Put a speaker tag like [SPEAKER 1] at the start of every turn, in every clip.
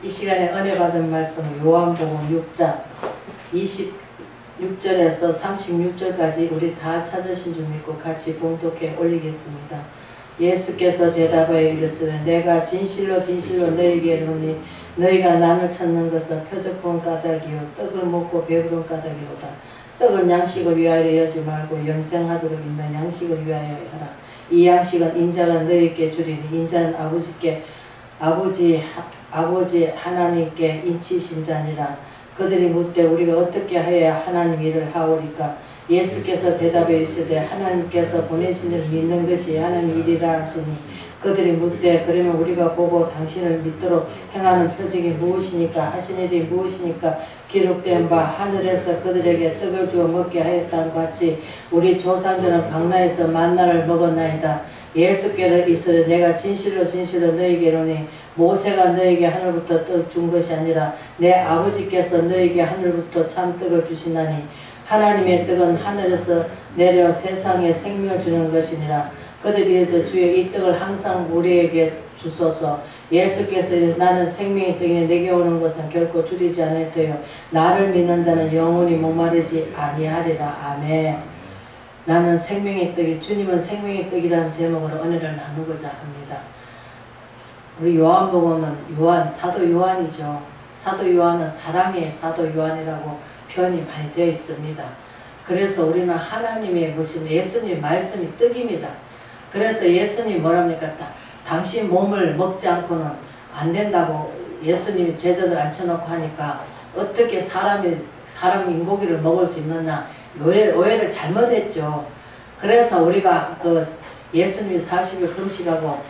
[SPEAKER 1] 이 시간에 은혜 받은 말씀 요한복음 6장 26절에서 36절까지 우리 다 찾으신 줄 믿고 같이 봉독해 올리겠습니다. 예수께서 대답하여 이르시되 내가 진실로 진실로 너희에게 이르노니 너희가 나를 찾는 것은 표적본 까닭이요 떡을 먹고 배부른 까닭이로다. 썩은 양식을 위하여 하지 말고 영생하도록 있는 양식을 위하여 하라. 이 양식은 인자가 너희에게 주리니 인자는 아버지 하나님께 인치신 자니라. 그들이 묻되 우리가 어떻게 하여야 하나님 일을 하오리까? 예수께서 대답해 이르시되 하나님께서 보내신 이를 믿는 것이 하나님 일이라 하시니 그들이 묻되 그러면 우리가 보고 당신을 믿도록 행하는 표적이 무엇이니까 하신 일이 무엇이니까? 기록된 바 하늘에서 그들에게 떡을 주어 먹게 하였다는 같이 우리 조상들은 강나에서 만나를 먹었나이다. 예수께서 이르시되 내가 진실로 진실로 너희에게 이르노니 모세가 너희에게 하늘부터 떡 준 것이 아니라 내 아버지께서 너희에게 하늘부터 참 떡을 주시나니 하나님의 떡은 하늘에서 내려 세상에 생명을 주는 것이니라. 그들이 이르되 주여 이 떡을 항상 우리에게 주소서. 예수께서 나는 생명의 떡이니 내게 오는 것은 결코 줄이지 않을 터요 나를 믿는 자는 영원히 목마르지 아니하리라. 아멘. 나는 생명의 떡이 주님은 생명의 떡이라는 제목으로 은혜를 나누고자 합니다. 우리 요한복음은 사도 요한이죠. 사도 요한은 사랑의 사도 요한이라고 표현이 많이 되어 있습니다. 그래서 우리는 하나님의 모신 예수님 말씀이 떡입니다. 그래서 예수님이 뭐랍니까? 당신 몸을 먹지 않고는 안 된다고 예수님이 제자들 앉혀놓고 하니까 어떻게 사람 인고기를 먹을 수 있느냐 오해를 잘못했죠. 그래서 우리가 예수님이 40일 금식하고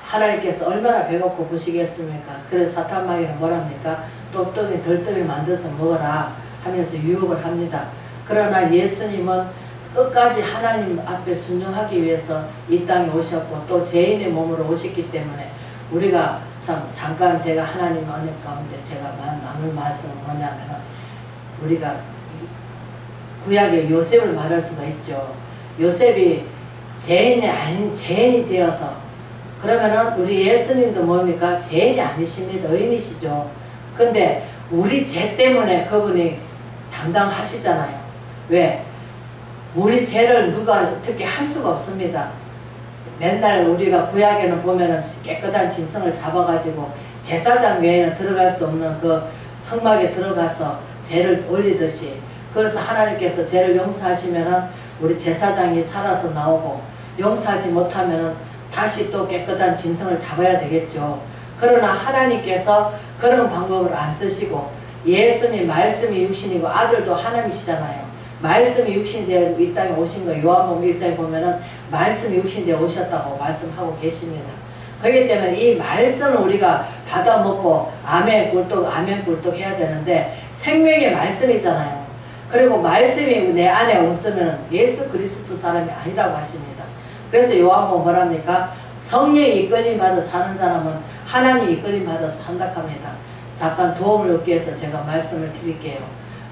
[SPEAKER 1] 하나님께서 얼마나 배고프 보시겠습니까? 그래서 사탄 마귀는 뭐랍니까? 또 덜떡이를 만들어서 먹어라 하면서 유혹을 합니다. 그러나 예수님은 끝까지 하나님 앞에 순종하기 위해서 이 땅에 오셨고 또 죄인의 몸으로 오셨기 때문에 우리가 참 잠깐 제가 하나님 은혜 가운데 제가 나눌 말씀은 뭐냐면은 우리가 구약의 요셉을 말할 수가 있죠. 요셉이 죄인이 아닌 죄인이 되어서 그러면은 우리 예수님도 뭡니까? 죄인이 아니십니다. 의인이시죠. 근데 우리 죄 때문에 그분이 담당하시잖아요. 왜? 우리 죄를 누가 어떻게 할 수가 없습니다. 맨날 우리가 구약에는 보면은 깨끗한 짐승을 잡아가지고 제사장 외에는 들어갈 수 없는 그 성막에 들어가서 죄를 올리듯이 그래서 하나님께서 죄를 용서하시면은 우리 제사장이 살아서 나오고 용서하지 못하면은 다시 또 깨끗한 짐승을 잡아야 되겠죠. 그러나 하나님께서 그런 방법을 안 쓰시고 예수님 말씀이 육신이고 아들도 하나님이시잖아요. 말씀이 육신이 되어 이 땅에 오신 거 요한복음 1장에 보면은 말씀이 육신이 되어 오셨다고 말씀하고 계십니다. 그렇기 때문에 이 말씀을 우리가 받아 먹고 아멘 꿀떡 해야 되는데 생명의 말씀이잖아요. 그리고 말씀이 내 안에 없으면 예수 그리스도 사람이 아니라고 하십니다. 그래서 요한복음 뭐랍니까? 성령이 이끌림 받아 사는 사람은 하나님 이끌림 받아 산다 합니다. 잠깐 도움을 얻기 위해서 제가 말씀을 드릴게요.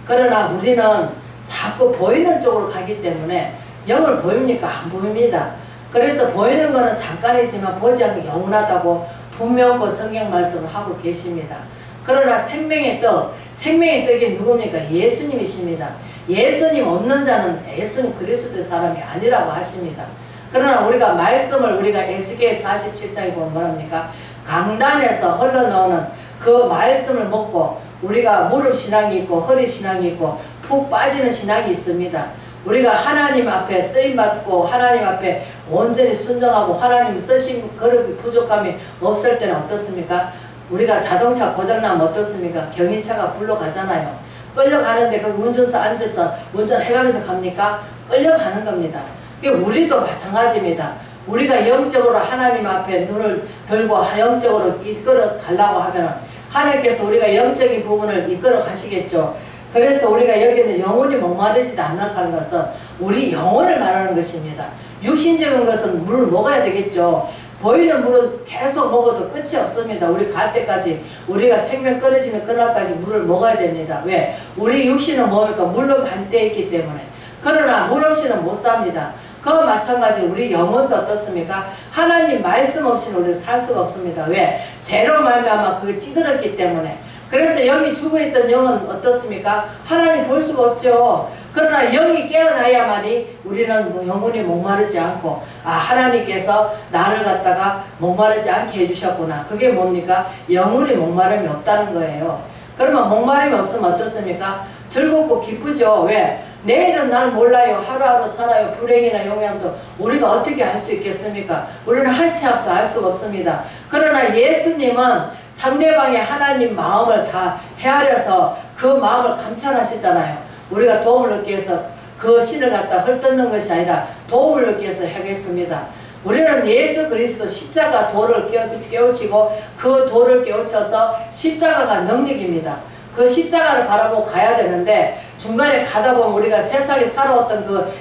[SPEAKER 1] 그러나 우리는 자꾸 보이는 쪽으로 가기 때문에 영을 보입니까? 안 보입니다. 그래서 보이는 거는 잠깐이지만 보지 않고 영원하다고 분명히 성경 말씀을 하고 계십니다. 그러나 생명의 떡이 누굽니까? 예수님이십니다. 예수님 없는 자는 예수님 그리스도의 사람이 아니라고 하십니다. 그러나 우리가 말씀을 우리가 에스겔 47장에 보면 뭐랍니까? 강단에서 흘러나오는 그 말씀을 먹고 우리가 무릎 신앙이 있고 허리 신앙이 있고 푹 빠지는 신앙이 있습니다. 우리가 하나님 앞에 쓰임받고 하나님 앞에 온전히 순종하고 하나님 쓰신 그릇 부족함이 없을 때는 어떻습니까? 우리가 자동차 고장나면 어떻습니까? 경인차가 불러가잖아요. 끌려가는데 거기 운전석 앉아서 운전해가면서 갑니까? 끌려가는 겁니다. 우리도 마찬가지입니다. 우리가 영적으로 하나님 앞에 눈을 들고 영적으로 이끌어 가려고 하면 하나님께서 우리가 영적인 부분을 이끌어 가시겠죠. 그래서 우리가 여기는 영혼이 목마르지도 않는 것은 우리 영혼을 말하는 것입니다. 육신적인 것은 물을 먹어야 되겠죠. 보이는 물은 계속 먹어도 끝이 없습니다. 우리 갈 때까지 우리가 생명 끊어지는 그날까지 물을 먹어야 됩니다. 왜? 우리 육신은 뭡니까? 물로 많이 되어 있기 때문에. 그러나 물 없이는 못 삽니다. 그와 마찬가지 우리 영혼도 어떻습니까? 하나님 말씀 없이는 우리는 살 수가 없습니다. 왜? 죄로 말미암아 그게 찌들었기 때문에. 그래서 영이 죽어있던 영은 어떻습니까? 하나님 볼 수가 없죠. 그러나 영이 깨어나야만이 우리는 영혼이 목마르지 않고 하나님께서 나를 갖다가 목마르지 않게 해주셨구나. 그게 뭡니까? 영혼이 목마름이 없다는 거예요. 그러면 목마름이 없으면 어떻습니까? 즐겁고 기쁘죠. 왜? 내일은 날 몰라요. 하루하루 살아요. 불행이나 용암도 우리가 어떻게 알 수 있겠습니까? 우리는 한 치 앞도 알 수가 없습니다. 그러나 예수님은 상대방의 하나님 마음을 다 헤아려서 그 마음을 감찰하시잖아요. 우리가 도움을 얻기 위해서 그 신을 갖다 헐뜯는 것이 아니라 도움을 얻기 위해서 하겠습니다. 우리는 예수 그리스도 십자가 도를 깨우치고 그 도를 깨우쳐서 십자가가 능력입니다. 그 십자가를 바라보고 가야 되는데 중간에 가다 보면 우리가 세상에 살아왔던 그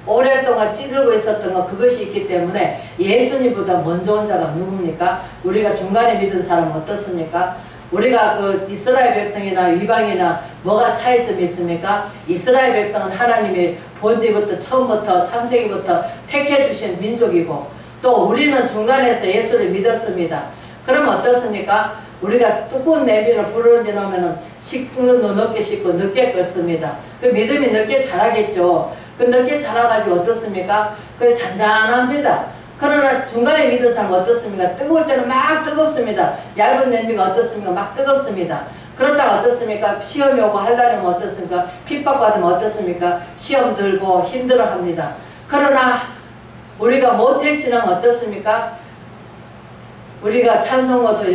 [SPEAKER 1] 오랫동안 찌들고 있었던 거 그것이 있기 때문에 예수님보다 먼저 온 자가 누굽니까? 우리가 중간에 믿은 사람은 어떻습니까? 우리가 그 이스라엘 백성이나 이방이나 뭐가 차이점이 있습니까? 이스라엘 백성은 하나님이 본디부터 처음부터 창세기부터 택해 주신 민족이고 또 우리는 중간에서 예수를 믿었습니다. 그러면 어떻습니까? 우리가 두꺼운 내비를 불을 얹어 놓으면 식는 도 늦게 식고 늦게 끓습니다. 그 믿음이 늦게 자라겠죠. 그 늦게 자라가지고 어떻습니까? 그 잔잔합니다. 그러나 중간에 믿은 사람은 어떻습니까? 뜨거울 때는 막 뜨겁습니다. 얇은 냄비가 어떻습니까? 막 뜨겁습니다. 그렇다가 어떻습니까? 시험이 오고 하려면 어떻습니까? 핍박받으면 어떻습니까? 시험 들고 힘들어합니다. 그러나 우리가 모태신앙은 어떻습니까? 우리가 찬송가도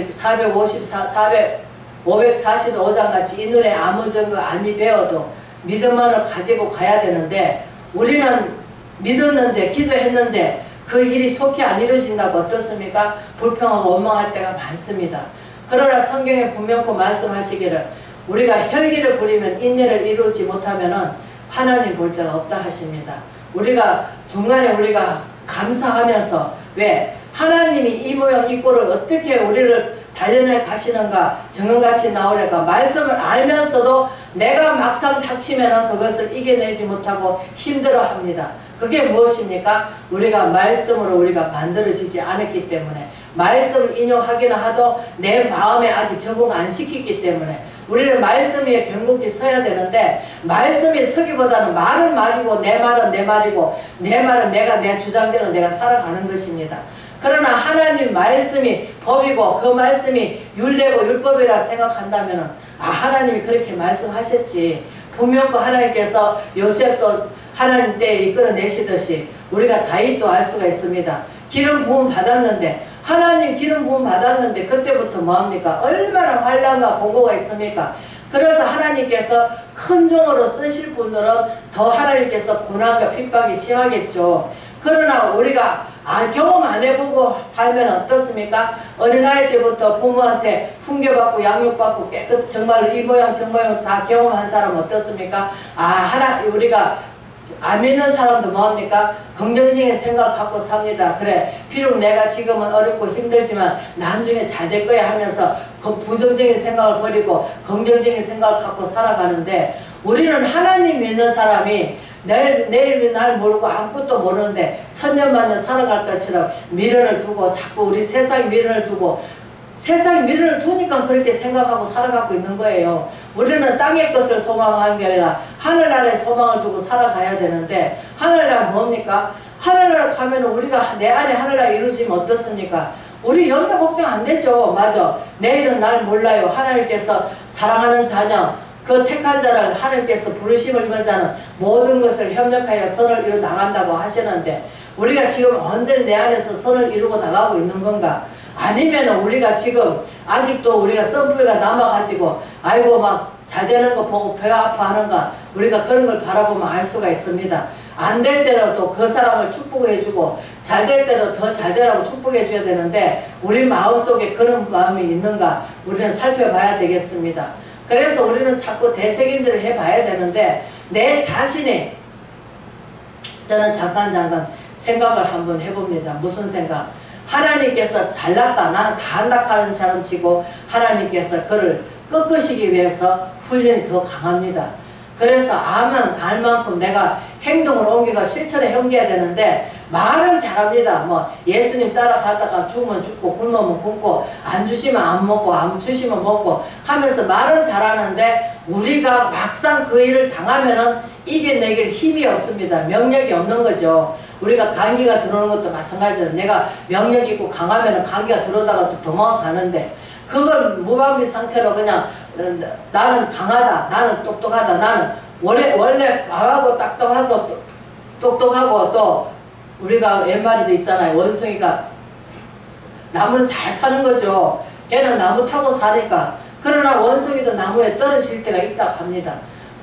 [SPEAKER 1] 545장 같이 이 노래 아무 정도 아니 배워도 믿음만을 가지고 가야 되는데 우리는 믿었는데 기도했는데 그 일이 속히 안 이루어진다고 어떻습니까? 불평하고 원망할 때가 많습니다. 그러나 성경에 분명히 말씀하시기를 우리가 혈기를 부리면 인내를 이루지 못하면 하나님 볼 자가 없다 하십니다. 우리가 중간에 우리가 감사하면서 왜? 하나님이 이 모양 이 꼴을 어떻게 우리를 단련해 가시는가 정은같이 나오려까 말씀을 알면서도 내가 막상 닥치면 그것을 이겨내지 못하고 힘들어합니다. 그게 무엇입니까? 우리가 말씀으로 우리가 만들어지지 않았기 때문에 말씀을 인용하기는 하도 내 마음에 아직 적응 안 시켰기 때문에 우리는 말씀 위에 견고히 서야 되는데 말씀이 서기보다는 말은 말이고 내 말은 내 말이고 내 말은 내가 내 주장대로 내가 살아가는 것입니다. 그러나 하나님 말씀이 법이고 그 말씀이 율례고 율법이라 생각한다면 하나님이 그렇게 말씀하셨지. 분명히 하나님께서 요셉도 하나님 때에 이끌어내시듯이 우리가 다윗도 알 수가 있습니다. 기름 부음 받았는데 하나님 기름 부음 받았는데 그때부터 뭐합니까? 얼마나 환난과 공고가 있습니까? 그래서 하나님께서 큰 종으로 쓰실 분들은 더 하나님께서 고난과 핍박이 심하겠죠. 그러나 우리가 경험 안 해보고 살면 어떻습니까? 어린아이 때부터 부모한테 훈계받고 양육받고 깨끗 정말로 이 모양 저 모양 다 경험한 사람 어떻습니까? 우리가 안 믿는 사람도 뭐합니까? 긍정적인 생각을 갖고 삽니다. 그래 비록 내가 지금은 어렵고 힘들지만 나중에 잘 될 거야 하면서 그 부정적인 생각을 버리고 긍정적인 생각을 갖고 살아가는데 우리는 하나님 믿는 사람이 내일 날 모르고 아무것도 모르는데 천년만년 살아갈 것처럼 미련을 두고 자꾸 우리 세상에 미련을 두고 세상에 미련을 두니까 그렇게 생각하고 살아가고 있는 거예요. 우리는 땅의 것을 소망하는 게 아니라 하늘나라에 소망을 두고 살아가야 되는데 하늘나라 뭡니까? 하늘나라 가면 우리가 내 안에 하늘나라 이루어지면 어떻습니까? 우리 염려 걱정 안 되죠. 맞아. 내일은 날 몰라요. 하나님께서 사랑하는 자녀 그 택한 자를 하나님께서 부르심을 입은 자는 모든 것을 협력하여 선을 이루어 나간다고 하시는데 우리가 지금 언제 내 안에서 선을 이루고 나가고 있는 건가? 아니면 우리가 지금 아직도 우리가 썸뿌리가 남아가지고 아이고 막 잘 되는 거 보고 배가 아파하는가? 우리가 그런 걸 바라보면 알 수가 있습니다. 안 될 때는 또 그 사람을 축복해주고 잘 될 때는 더 잘 되라고 축복해줘야 되는데 우리 마음속에 그런 마음이 있는가? 우리는 살펴봐야 되겠습니다. 그래서 우리는 자꾸 대책임질을 해봐야 되는데 내 자신이 저는 잠깐 생각을 한번 해봅니다. 무슨 생각? 하나님께서 잘났다 나는 다 한다 하는 사람 치고 하나님께서 그를 꺾으시기 위해서 훈련이 더 강합니다. 그래서 아면 알 만큼 내가 행동을 옮겨가 실천에 옮겨야 되는데 말은 잘합니다. 뭐 예수님 따라가다가 죽으면 죽고 굶으면 굶고 안 주시면 안 먹고 안 주시면 먹고 하면서 말은 잘하는데 우리가 막상 그 일을 당하면은 이겨내길 힘이 없습니다. 명력이 없는 거죠. 우리가 감기가 들어오는 것도 마찬가지예요. 내가 명력 있고 강하면은 감기가 들어오다가 또 도망가는데 그건 무방비 상태로 그냥 나는 강하다, 나는 똑똑하다, 나는 원래 강하고 똑똑하고 또 우리가 옛말에도 있잖아요. 원숭이가 나무를 잘 타는 거죠. 걔는 나무 타고 사니까. 그러나 원숭이도 나무에 떨어질 때가 있다고 합니다.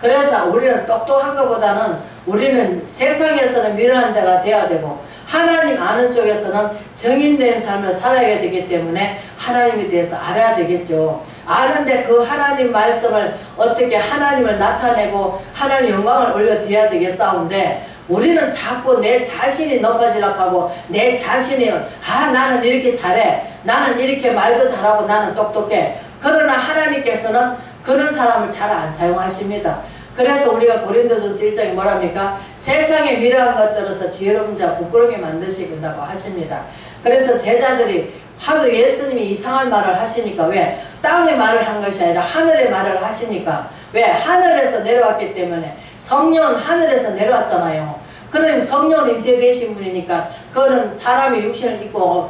[SPEAKER 1] 그래서 우리는 똑똑한 것보다는 우리는 세상에서는 미련한 자가 되어야 되고 하나님 아는 쪽에서는 정인된 삶을 살아야 되기 때문에 하나님에 대해서 알아야 되겠죠. 아는데 그 하나님 말씀을 어떻게 하나님을 나타내고 하나님 영광을 올려드려야 되겠사온데 우리는 자꾸 내 자신이 높아지려고 하고 내 자신이 나는 이렇게 잘해, 나는 이렇게 말도 잘하고 나는 똑똑해. 그러나 하나님께서는 그런 사람을 잘 안 사용하십니다. 그래서 우리가 고린도전서 1장에 뭐랍니까? 세상에 미련한 것들에서 지혜로운 자 부끄럽게 만드시긴다고 하십니다. 그래서 제자들이 하도 예수님이 이상한 말을 하시니까 왜? 땅의 말을 한 것이 아니라 하늘의 말을 하시니까 왜? 하늘에서 내려왔기 때문에 성령은 하늘에서 내려왔잖아요. 그럼 성령은 인태되신 분이니까 그거는 사람이 육신을 입고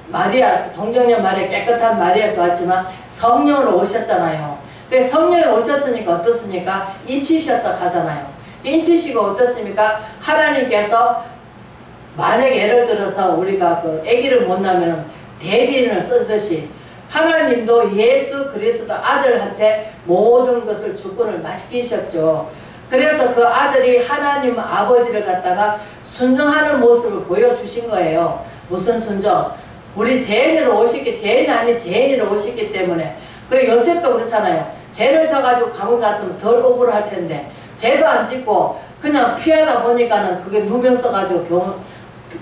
[SPEAKER 1] 마리아, 동정녀 마리아 깨끗한 마리아에서 왔지만 성령으로 오셨잖아요. 성령이 오셨으니까 어떻습니까? 인치셨다 하잖아요. 인치시고 어떻습니까? 하나님께서 만약에 예를 들어서 우리가 그 아기를 못 낳으면 대리인을 쓰듯이 하나님도 예수 그리스도 아들한테 모든 것을 주권을 맡기셨죠. 그래서 그 아들이 하나님 아버지를 갖다가 순종하는 모습을 보여주신 거예요. 무슨 순종? 우리 죄인으로 오셨기, 죄인 아닌 죄인으로 오셨기 때문에. 그리고 요셉도 그렇잖아요. 죄를 져가지고 감옥 갔으면 덜 억울할 텐데 죄도 안 짓고 그냥 피하다 보니까는 그게 누명 써가지고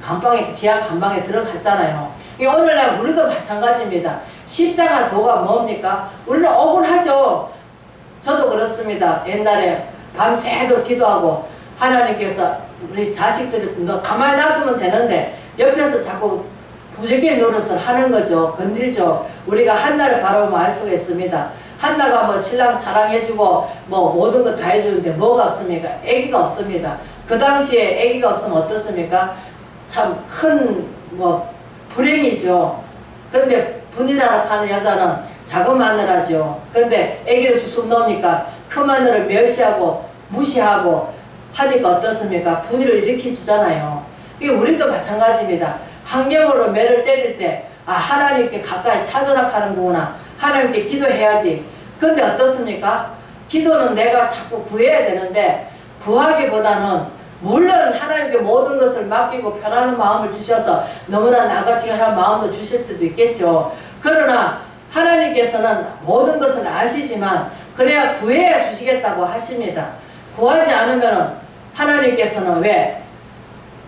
[SPEAKER 1] 감방에, 지하 감방에 들어갔잖아요. 오늘날 우리도 마찬가지입니다. 십자가 도가 뭡니까? 우리는 억울하죠. 저도 그렇습니다. 옛날에 밤새도록 기도하고 하나님께서 우리 자식들이 너 가만히 놔두면 되는데 옆에서 자꾸 부적의 노릇을 하는 거죠. 건들죠. 우리가 한나를 바라보면 알 수가 있습니다. 한나가 뭐 신랑 사랑해주고 뭐 모든 거 다 해주는데 뭐가 없습니까? 아기가 없습니다. 그 당시에 아기가 없으면 어떻습니까? 참 큰 뭐 불행이죠. 그런데 분이라고 하는 여자는 작은 마누라죠. 그런데 아기를 쑥쑥 넣으니까 큰 마누라를 멸시하고 무시하고 하니까 어떻습니까? 분이를 일으켜 주잖아요. 우리도 마찬가지입니다. 환경으로 매를 때릴 때 하나님께 가까이 찾으라 하는구나. 하나님께 기도해야지. 근데 어떻습니까? 기도는 내가 자꾸 구해야 되는데 구하기보다는 물론 하나님께 모든 것을 맡기고 편안한 마음을 주셔서 너무나 나같이 하는 마음도 주실 때도 있겠죠. 그러나 하나님께서는 모든 것을 아시지만 그래야 구해야 주시겠다고 하십니다. 구하지 않으면 하나님께서는 왜?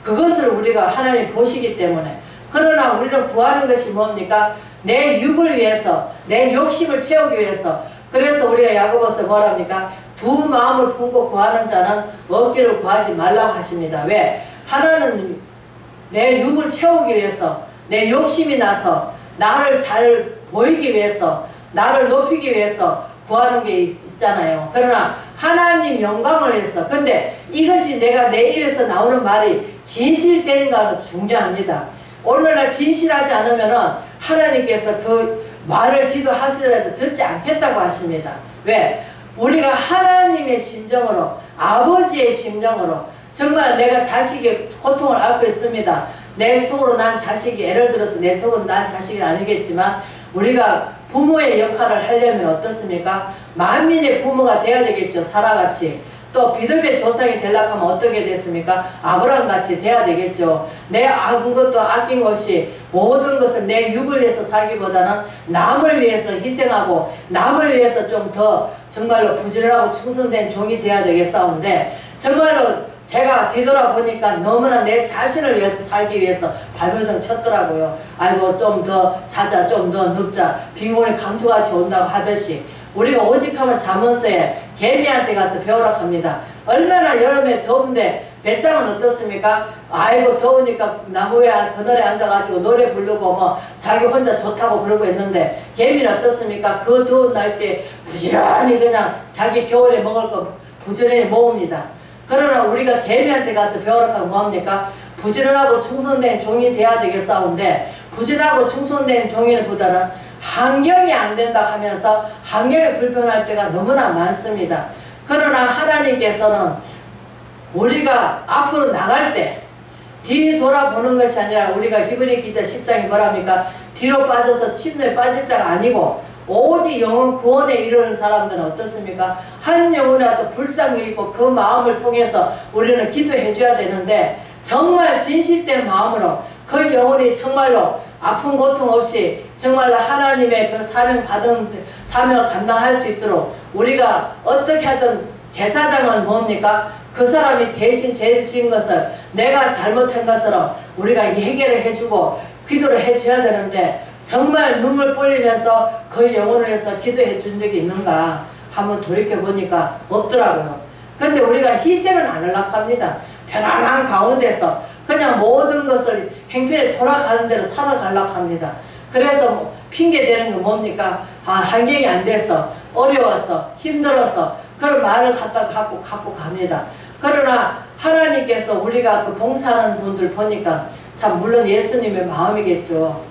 [SPEAKER 1] 그것을 우리가 하나님 보시기 때문에. 그러나 우리는 구하는 것이 뭡니까? 내 육을 위해서, 내 욕심을 채우기 위해서. 그래서 우리가 야고보서 뭐랍니까? 두 마음을 품고 구하는 자는 얻기를 구하지 말라고 하십니다. 왜? 하나는 내 육을 채우기 위해서, 내 욕심이 나서 나를 잘 보이기 위해서, 나를 높이기 위해서 구하는 게 있잖아요. 그러나 하나님 영광을 위해서. 근데 이것이 내가 내 입에서 나오는 말이 진실된가는 중요합니다. 오늘날 진실하지 않으면 하나님께서 그 말을 기도하시더라도 듣지 않겠다고 하십니다. 왜? 우리가 하나님의 심정으로, 아버지의 심정으로 정말 내가 자식의 고통을 앓고 있습니다. 내 속으로 난 자식이, 예를 들어서 내 속으로 난 자식이 아니겠지만 우리가 부모의 역할을 하려면 어떻습니까? 만민의 부모가 돼야 되겠죠. 사라같이. 또 비듬의 조상이 되려고 하면 어떻게 됐습니까? 아브라함같이 돼야 되겠죠. 내 아무것도 아낀 것이 모든 것을 내 육을 위해서 살기보다는 남을 위해서 희생하고 남을 위해서 좀 더 정말로 부지런하고 충성된 종이 돼야 되겠사온데 정말로 제가 뒤돌아보니까 너무나 내 자신을 위해서 살기 위해서 발버둥 쳤더라고요. 아이고 좀 더 자자, 좀 더 눕자, 빈곤이 강초같이 온다고 하듯이. 우리가 오직하면 잠언서에 개미한테 가서 배우라 합니다. 얼마나 여름에 더운데 배짱은 어떻습니까? 아이고 더우니까 나무에 그늘에 앉아가지고 노래 부르고 뭐 자기 혼자 좋다고 그러고 있는데 개미는 어떻습니까? 그 더운 날씨에 부지런히 그냥 자기 겨울에 먹을 거 부지런히 모읍니다. 그러나 우리가 개미한테 가서 배우라 하면 뭐합니까? 부지런하고 충성된 종이 돼야 되겠사온데 부지런하고 충성된 종이는 보다는 환경이 안 된다 하면서 환경에 불편할 때가 너무나 많습니다. 그러나 하나님께서는 우리가 앞으로 나갈 때 뒤 돌아보는 것이 아니라 우리가 히브리 기자 10장이 뭐랍니까? 뒤로 빠져서 침노에 빠질 자가 아니고 오직 영혼 구원에 이르는 사람들은 어떻습니까? 한 영혼이라도 불쌍히 있고 그 마음을 통해서 우리는 기도해 줘야 되는데 정말 진실된 마음으로 그 영혼이 정말로 아픈 고통 없이 정말로 하나님의 그 사명을 감당할 수 있도록 우리가 어떻게 하든 제사장은 뭡니까? 그 사람이 대신 죄를 지은 것을 내가 잘못한 것처럼 우리가 해결을 해주고 기도를 해줘야 되는데 정말 눈물 뻘리면서 그 영혼을 위해서 기도해 준 적이 있는가 한번 돌이켜보니까 없더라고요. 근데 우리가 희생은 안 하려고 합니다. 편안한 가운데서 그냥 모든 것을 행편에 돌아가는 대로 살아가려고 합니다. 그래서 핑계대는 건 뭡니까? 환경이 안 돼서 어려워서 힘들어서 그런 말을 갖고 갑니다. 그러나 하나님께서 우리가 그 봉사하는 분들 보니까 참 물론 예수님의 마음이겠죠.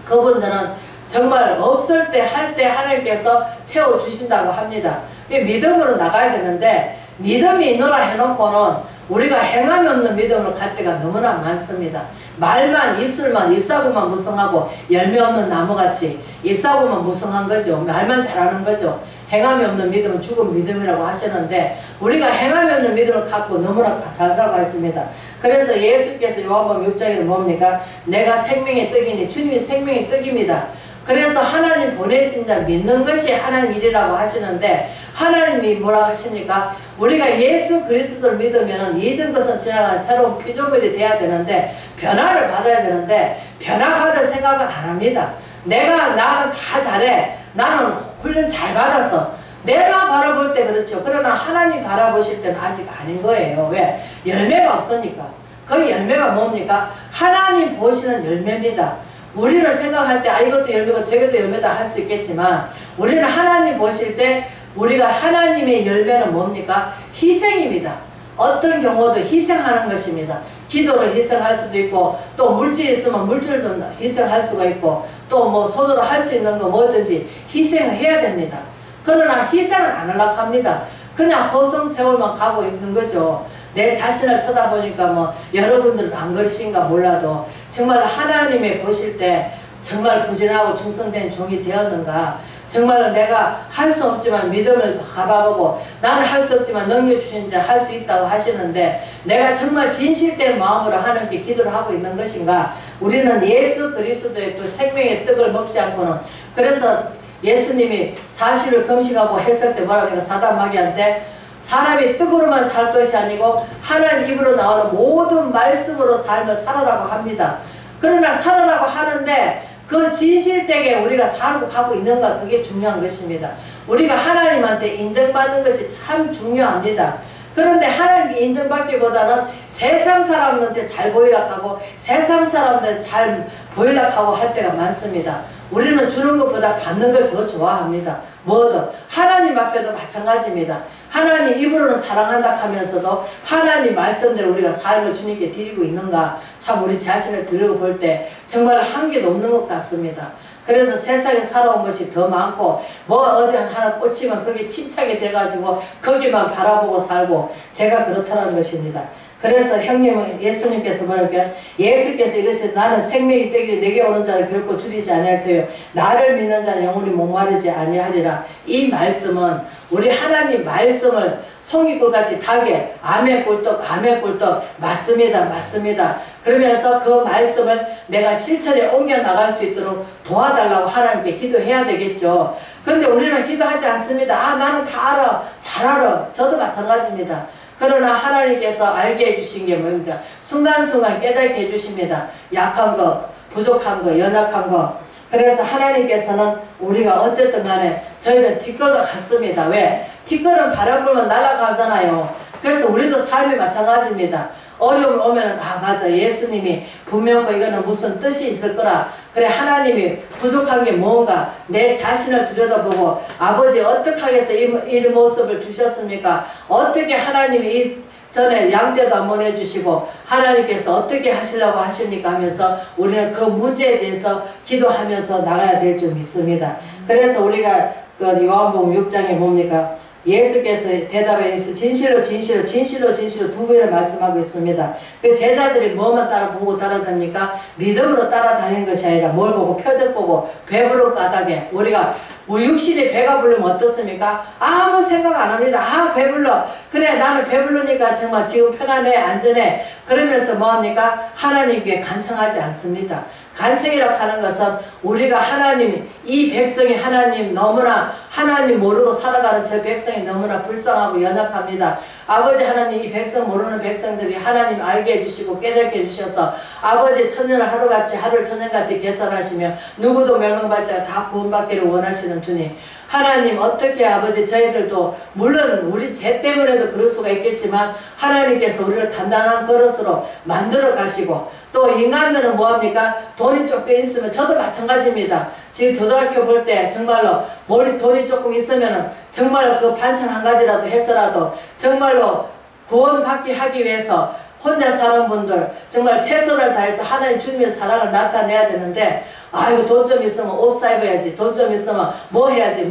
[SPEAKER 1] 그분들은 정말 없을 때 할 때 하나님께서 채워주신다고 합니다. 믿음으로 나가야 되는데 믿음이 있노라 해놓고는 우리가 행함이 없는 믿음으로 갈 때가 너무나 많습니다. 말만 입술만 잎사구만 무성하고 열매 없는 나무같이 잎사구만 무성한 거죠. 말만 잘하는 거죠. 행함이 없는 믿음은 죽은 믿음이라고 하시는데 우리가 행함이 없는 믿음을 갖고 너무나 잘 살아가 있습니다. 그래서 예수께서 요한복음 6장에 뭡니까? 내가 생명의 떡이니 주님이 생명의 떡입니다. 그래서 하나님 보내신 자 믿는 것이 하나님 일이라고 하시는데 하나님이 뭐라고 하십니까? 우리가 예수 그리스도를 믿으면 이전 것은 지나간 새로운 피조물이 돼야 되는데 변화를 받아야 되는데 변화받을 생각은 안 합니다. 나는 다 잘해. 나는 훈련 잘 받아서 내가 바라볼 때 그렇죠. 그러나 하나님 바라보실 때는 아직 아닌 거예요. 왜? 열매가 없으니까. 그 열매가 뭡니까? 하나님 보시는 열매입니다. 우리는 생각할 때 이것도 열매고 저것도 열매다 할 수 있겠지만 우리는 하나님 보실 때 우리가 하나님의 열매는 뭡니까? 희생입니다. 어떤 경우도 희생하는 것입니다. 기도를 희생할 수도 있고 또 물질이 있으면 물질도 희생할 수가 있고 또 뭐 손으로 할 수 있는 거 뭐든지 희생을 해야 됩니다. 그러나 희생을 안 하려고 합니다. 그냥 허송세월만 가고 있는 거죠. 내 자신을 쳐다보니까 뭐 여러분들은 안 그러신가 몰라도 정말 하나님의 보실 때 정말 부진하고 충성된 종이 되었는가, 정말로 내가 할 수 없지만 믿음을 가봐보고 나는 할 수 없지만 넘겨주신 자 할 수 있다고 하시는데 내가 정말 진실된 마음으로 하나님께 기도를 하고 있는 것인가. 우리는 예수 그리스도의 그 생명의 떡을 먹지 않고는, 그래서 예수님이 40일 금식하고 했을 때 뭐라고 하니까 사단 마귀한테 사람이 떡으로만 살 것이 아니고 하나님 입으로 나오는 모든 말씀으로 삶을 살아라고 합니다. 그러나 살아라고 하는데 그 진실되게 우리가 살고 가고 있는가, 그게 중요한 것입니다. 우리가 하나님한테 인정받는 것이 참 중요합니다. 그런데 하나님께 인정받기보다는 세상 사람한테 잘 보이려고 하고 세상 사람한테 잘 보이려고 하고 할 때가 많습니다. 우리는 주는 것보다 받는 걸 더 좋아합니다. 뭐든 하나님 앞에도 마찬가지입니다. 하나님 입으로는 사랑한다 하면서도 하나님 말씀대로 우리가 삶을 주님께 드리고 있는가, 참 우리 자신을 들여볼 때 정말 한계도 없는 것 같습니다. 그래서 세상에 살아온 것이 더 많고 뭐 어디 하나 꽂히면 거기에 침착이 돼가지고 거기만 바라보고 살고 제가 그렇다는 것입니다. 그래서 형님은 예수님께서 뭐랄까, 예수께서 이르시되 나는 생명이 떡이니 내게 오는 자를 결코 줄이지 아니할 터요 나를 믿는 자는 영원히 목마르지 아니하리라. 이 말씀은 우리 하나님 말씀을 송이꿀같이 타게 아멘 꿀떡 아멘 꿀떡 맞습니다 맞습니다 그러면서 그 말씀을 내가 실천에 옮겨 나갈 수 있도록 도와달라고 하나님께 기도해야 되겠죠. 그런데 우리는 기도하지 않습니다. 나는 다 알아, 잘 알아. 저도 마찬가지입니다. 그러나 하나님께서 알게 해주신 게 뭡니까? 순간순간 깨닫게 해주십니다. 약한 거, 부족한 거, 연약한 거. 그래서 하나님께서는 우리가 어쨌든 간에 저희는 티끌과 같습니다. 왜? 티끌은 바람 불면 날아가잖아요. 그래서 우리도 삶이 마찬가지입니다. 어려움이 오면은 아 맞아 예수님이 분명히 이거는 무슨 뜻이 있을 거라. 그래 하나님이 부족한 게 뭔가 내 자신을 들여다보고 아버지 어떻게 해서 이 모습을 주셨습니까? 어떻게 하나님이 이 전에 양떼도 안 보내주시고 하나님께서 어떻게 하시려고 하십니까 하면서 우리는 그 문제에 대해서 기도하면서 나가야 될 줄 믿습니다. 그래서 우리가 그 요한복음 6장에 뭡니까? 예수께서 대답해 이르시되 진실로 진실로 진실로 진실로 두 번을 말씀하고 있습니다. 그 제자들이 뭐만 따라보고 따라다니까 믿음으로 따라다니는 것이 아니라 뭘 보고 표적 보고 배부른 까닭에 우리가 우리 육신이 배가 부르면 어떻습니까? 아무 생각 안 합니다. 아 배불러. 그래 나는 배부르니까 정말 지금 편안해 안전해. 그러면서 뭐합니까? 하나님께 간청하지 않습니다. 간청이라고 하는 것은 우리가 하나님 이 백성이 하나님 너무나 하나님 모르고 살아가는 저 백성이 너무나 불쌍하고 연약합니다. 아버지 하나님 이 백성 모르는 백성들이 하나님 알게 해주시고 깨닫게 해주셔서 아버지 천년을 하루같이 하루를 천년같이 계산하시며 누구도 멸망받지 다 구원받기를 원하시는 주님 하나님 어떻게 아버지 저희들도 물론 우리 죄 때문에도 그럴 수가 있겠지만 하나님께서 우리를 단단한 그릇으로 만들어 가시고 또 인간들은 뭐합니까? 돈이 조금 있으면 저도 마찬가지입니다. 지금 도달학교 볼 때 정말로 돈이 조금 있으면 정말로 그 반찬 한 가지라도 해서라도 정말로 구원받기 하기 위해서 혼자 사는 분들 정말 최선을 다해서 하나님 주님의 사랑을 나타내야 되는데 아이고 돈 좀 있으면 옷 사입어야지 돈 좀 있으면 뭐 해야지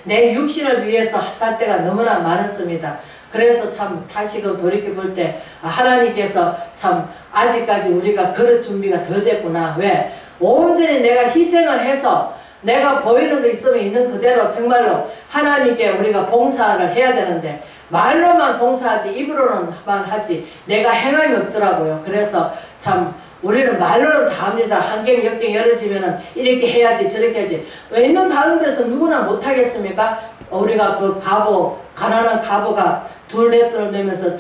[SPEAKER 1] 내 육신을 위해서 살 때가 너무나 많았습니다. 그래서 참 다시금 돌이켜볼 때 하나님께서 참 아직까지 우리가 그럴 준비가 덜 됐구나. 왜? 온전히 내가 희생을 해서 내가 보이는 거 있으면 있는 그대로 정말로 하나님께 우리가 봉사를 해야 되는데 말로만 봉사하지 입으로는만 하지 내가 행함이 없더라고요. 그래서 참 우리는 말로는 다 합니다. 한경 역경 열어지면은 이렇게 해야지 저렇게 해야지 왜 있는 가운데서 누구나 못하겠습니까? 우리가 그 가난한 가부가 둘레돈을 내면서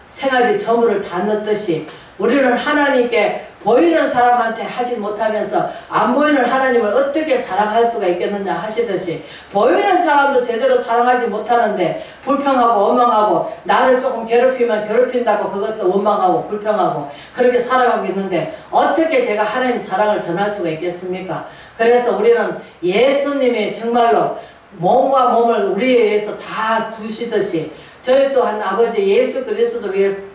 [SPEAKER 1] 생활비 저물을 다 넣듯이 우리는 하나님께 보이는 사람한테 하지 못하면서 안 보이는 하나님을 어떻게 사랑할 수가 있겠느냐 하시듯이 보이는 사람도 제대로 사랑하지 못하는데 불평하고 원망하고 나를 조금 괴롭히면 괴롭힌다고 그것도 원망하고 불평하고 그렇게 살아가고 있는데 어떻게 제가 하나님의 사랑을 전할 수가 있겠습니까? 그래서 우리는 예수님이 정말로 몸과 몸을 우리에 의해서 다 두시듯이 저희 또한 아버지 예수 그리스도 위해서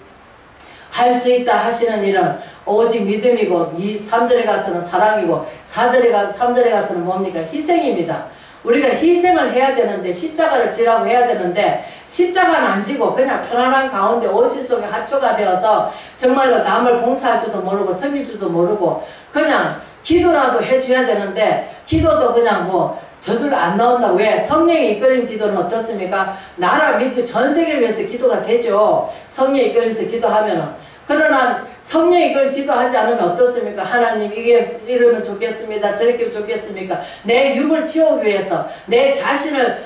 [SPEAKER 1] 할 수 있다 하시는 일은 오직 믿음이고 이 3절에 가서는 사랑이고 3절에 가서는 뭡니까? 희생입니다. 우리가 희생을 해야 되는데 십자가를 지라고 해야 되는데 십자가는 안 지고 그냥 편안한 가운데 오실 속에 하초가 되어서 정말로 남을 봉사할 줄도 모르고 섬길 줄도 모르고 그냥 기도라도 해줘야 되는데 기도도 그냥 뭐 저절 안 나온다. 왜? 성령이 이끌린 기도는 어떻습니까? 나라 민족 전 세계를 위해서 기도가 되죠. 성령이 이끌려서 기도하면은. 그러나 성령이 이끌려서 기도하지 않으면 어떻습니까? 하나님 이게 이러면 좋겠습니다. 저렇게 좋겠습니까? 내 육을 채우기 위해서 내 자신을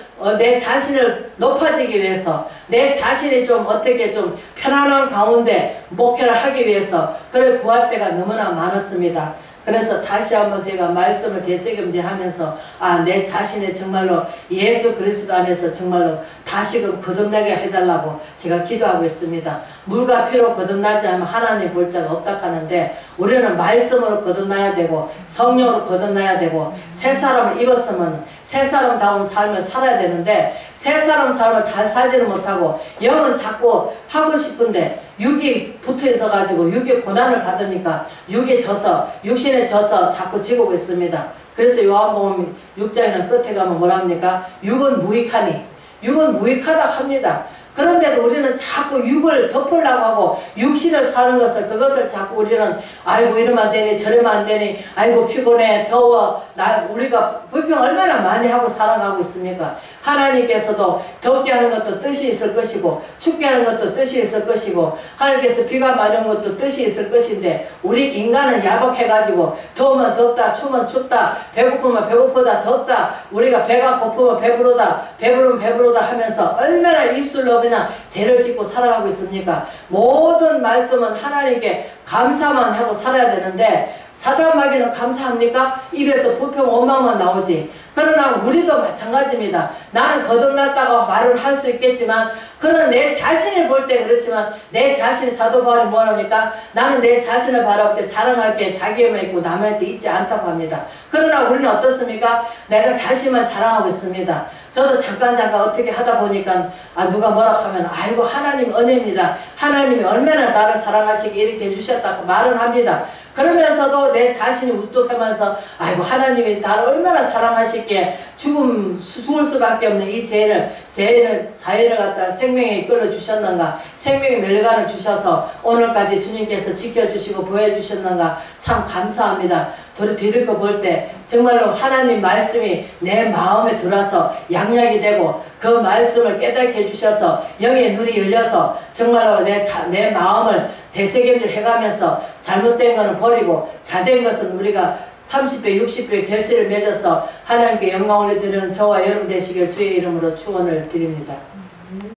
[SPEAKER 1] 높아지기 위해서 내 자신이 좀 어떻게 좀 편안한 가운데 목회를 하기 위해서 그래 구할 때가 너무나 많았습니다. 그래서 다시 한번 제가 말씀을 되새김질하면서 내 자신의 정말로 예수 그리스도 안에서 정말로 다시금 거듭나게 해달라고 제가 기도하고 있습니다. 물과 피로 거듭나지 않으면 하나님 볼 자가 없다 하는데 우리는 말씀으로 거듭나야 되고 성령으로 거듭나야 되고 새 사람을 입었으면 새 사람다운 삶을 살아야 되는데 새 사람 삶을 다 살지는 못하고 영은 자꾸 하고 싶은데 육이 붙어 있어 가지고 육의 고난을 받으니까 육에 져서 육신에 져서 자꾸 지고 있습니다. 그래서 요한복음 6장에는 끝에 가면 뭐라 합니까? 육은 무익하니 육은 무익하다 합니다. 그런데도 우리는 자꾸 육을 덮으려고 하고 육신을 사는 것을 그것을 자꾸 우리는 아이고 이러면 안 되니 저러면 안 되니 아이고 피곤해 더워 우리가 불평 얼마나 많이 하고 살아가고 있습니까? 하나님께서도 덥게 하는 것도 뜻이 있을 것이고 춥게 하는 것도 뜻이 있을 것이고 하나님께서 비가 많이 오는 것도 뜻이 있을 것인데 우리 인간은 야박해가지고 더우면 덥다 추우면 춥다 배고프면 배고프다 덥다 우리가 배가 고프면 배부르다 배부르면 배부르다 하면서 얼마나 입술로 그냥 죄를 짓고 살아가고 있습니까? 모든 말씀은 하나님께 감사만 하고 살아야 되는데 사단마귀는 감사합니까? 입에서 불평 원망만 나오지. 그러나 우리도 마찬가지입니다. 나는 거듭났다고 말을 할 수 있겠지만 그는 내 자신을 볼 때 그렇지만 내 자신 사도 바울이 뭐합니까? 나는 내 자신을 바라볼 때 자랑할 게 자기에만 있고 남한테 있지 않다고 합니다. 그러나 우리는 어떻습니까? 내가 자신만 자랑하고 있습니다. 저도 잠깐 어떻게 하다 보니까 누가 뭐라 하면 아이고 하나님 은혜입니다. 하나님이 얼마나 나를 사랑하시게 이렇게 해주셨다고 말은 합니다. 그러면서도 내 자신이 우뚝하면서 아이고 하나님이 나를 얼마나 사랑하시기에 죽을 수밖에 없는 이 사회를 갖다 생명에 이끌어 주셨는가, 생명의 멸관을 주셔서 오늘까지 주님께서 지켜주시고 보여주셨는가 참 감사합니다. 뒤를 볼 때 정말로 하나님 말씀이 내 마음에 들어와서 양약이 되고 그 말씀을 깨닫게 해주셔서 영의 눈이 열려서 정말로 내 마음을 되새김질 해가면서 잘못된 것은 버리고 잘된 것은 우리가 30배 60배 결실을 맺어서 하나님께 영광을 드리는 저와 여러분 되시길 주의 이름으로 축원을 드립니다.